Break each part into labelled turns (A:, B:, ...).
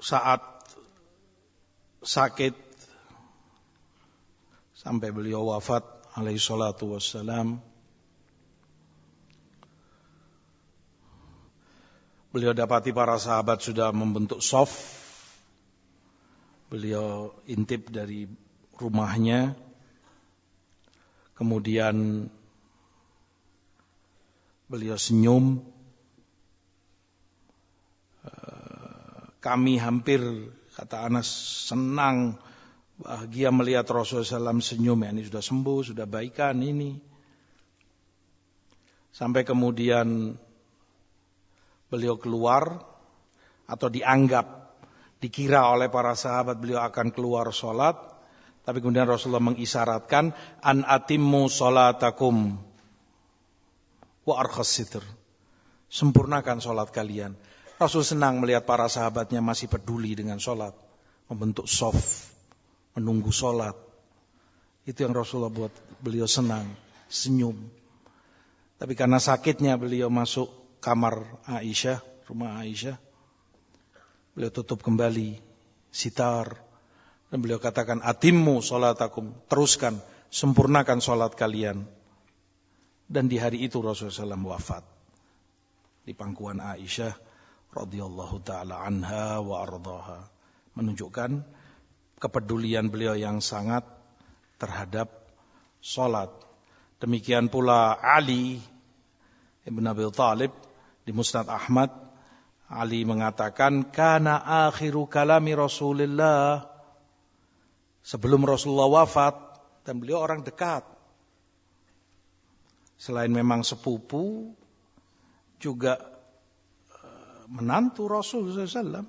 A: saat sakit sampai beliau wafat alaihi salatu wassalam, beliau dapati para sahabat sudah membentuk shaf. Beliau intip dari rumahnya, kemudian beliau senyum. Kami hampir, kata Anas, senang, bahagia melihat Rasulullah SAW senyum. Ini sudah sembuh, sudah baikan ini. Sampai kemudian beliau keluar, atau dikira oleh para sahabat beliau akan keluar sholat. Tapi kemudian Rasulullah mengisyaratkan, an atimmu sholatakum wa arkhas sitr. Sempurnakan sholat kalian. Rasul senang melihat para sahabatnya masih peduli dengan sholat, membentuk shaf, menunggu sholat. Itu yang Rasulullah buat beliau senang, senyum. Tapi karena sakitnya beliau masuk kamar Aisyah, rumah Aisyah, beliau tutup kembali sitar dan beliau katakan, atimmu sholatakum, teruskan, sempurnakan sholat kalian. Dan di hari itu Rasulullah SAW wafat di pangkuan Aisyah radhiyallahu taala anha wa ardhaha, menunjukkan kepedulian beliau yang sangat terhadap salat. Demikian pula Ali ibn Abi Thalib di Musnad Ahmad, Ali mengatakan, kana akhiru kalami Rasulillah, sebelum Rasulullah wafat, dan beliau orang dekat, selain memang sepupu juga menantu Rasul SAW.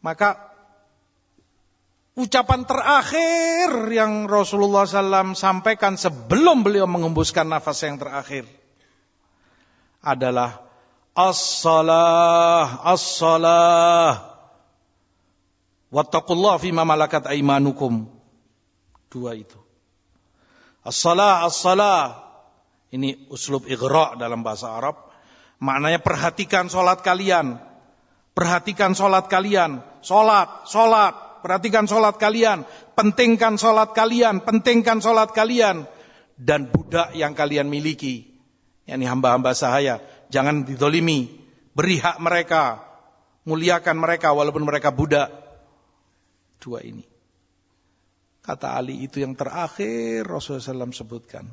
A: Maka ucapan terakhir yang Rasulullah SAW sampaikan sebelum beliau mengembuskan nafas yang terakhir adalah as-salah, as-salah, wattaqullaha fima malakat aimanukum. Dua itu. As-salah, as-salah. Ini uslub ighra' dalam bahasa Arab. Maknanya perhatikan sholat kalian. Perhatikan sholat kalian. Sholat, sholat. Perhatikan sholat kalian. Pentingkan sholat kalian. Pentingkan sholat kalian. Dan budak yang kalian miliki. Yani hamba-hamba sahaya. Jangan dizalimi. Beri hak mereka. Muliakan mereka walaupun mereka budak. Dua ini. Kata Ali, itu yang terakhir Rasulullah SAW sebutkan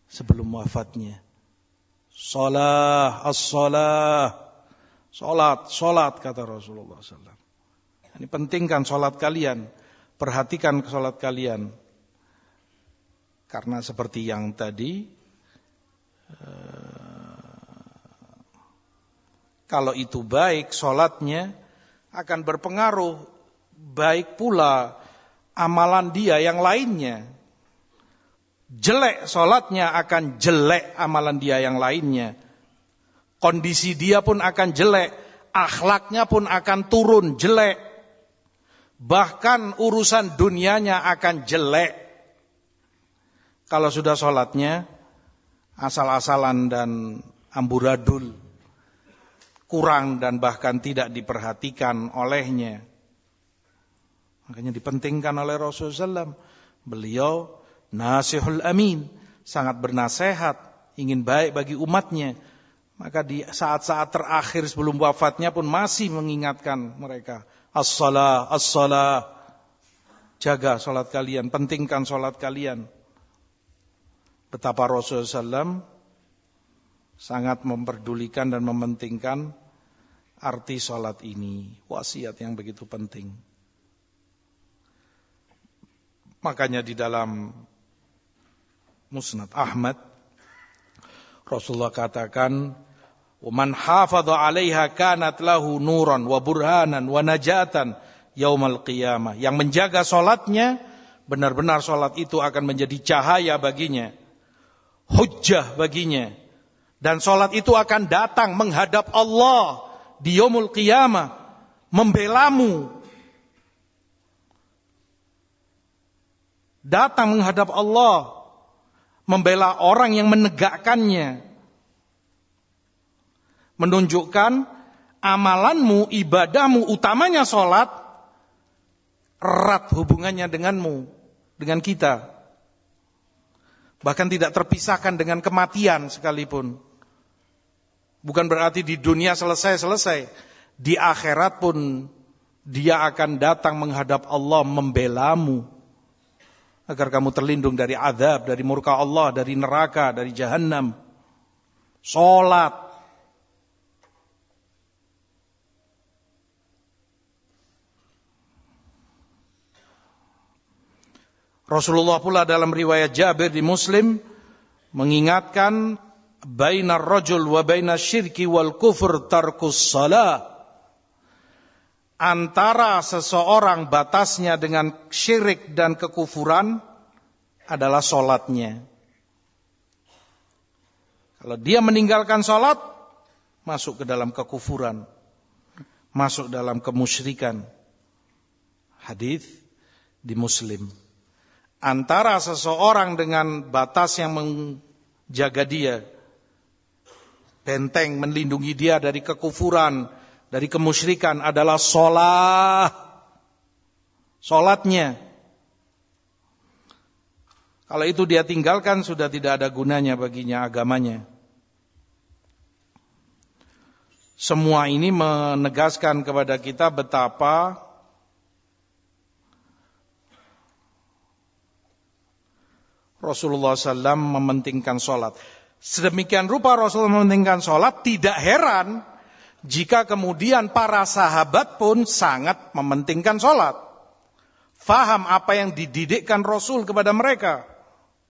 A: sebelum wafatnya. Salah, as-salah, salat, salat, kata Rasulullah SAW. Ini pentingkan salat kalian, perhatikan salat kalian. Karena seperti yang tadi, kalau itu baik salatnya akan berpengaruh, baik pula amalan dia yang lainnya. Jelek sholatnya akan jelek amalan dia yang lainnya. Kondisi dia pun akan jelek. Akhlaknya pun akan turun jelek. Bahkan urusan dunianya akan jelek. Kalau sudah sholatnya asal-asalan dan amburadul, kurang dan bahkan tidak diperhatikan olehnya. Makanya dipentingkan oleh Rasulullah SAW. Beliau nasihul amin, sangat bernasehat, ingin baik bagi umatnya. Maka di saat-saat terakhir sebelum wafatnya pun masih mengingatkan mereka. As-salah, as-salah. Jaga salat kalian, pentingkan salat kalian. Betapa Rasulullah SAW sangat memperdulikan dan mementingkan arti salat ini. Wasiat yang begitu penting. Makanya di dalam Musnad Ahmad, Rasulullah katakan, "Man hafadha 'alaiha kanat lahu nuran wa burhanan wa najatan yaumal qiyamah." Yang menjaga salatnya, benar-benar salat itu akan menjadi cahaya baginya, hujjah baginya. Dan salat itu akan datang menghadap Allah di yaumul qiyamah, membelamu. Datang menghadap Allah, membela orang yang menegakkannya. Menunjukkan amalanmu, ibadahmu, utamanya sholat, erat hubungannya denganmu, dengan kita. Bahkan tidak terpisahkan dengan kematian sekalipun. Bukan berarti di dunia selesai. Di akhirat pun dia akan datang menghadap Allah membelamu. Agar kamu terlindung dari azab, dari murka Allah, dari neraka, dari jahannam. Sholat. Rasulullah pula dalam riwayat Jabir di Muslim mengingatkan bainar rajul wa bainas syirki wal kufur tarkus shalah. Antara seseorang batasnya dengan syirik dan kekufuran adalah salatnya. Kalau dia meninggalkan salat, masuk ke dalam kekufuran, masuk dalam kemusyrikan. Hadis di Muslim. Antara seseorang dengan batas yang menjaga dia, benteng melindungi dia dari kekufuran, dari kemusyrikan adalah salatnya. Kalau itu dia tinggalkan, sudah tidak ada gunanya baginya agamanya. Semua ini menegaskan kepada kita betapa Rasulullah SAW mementingkan sholat. Sedemikian rupa Rasulullah mementingkan sholat, tidak heran jika kemudian para sahabat pun sangat mementingkan sholat. Faham apa yang dididikkan Rasul kepada mereka.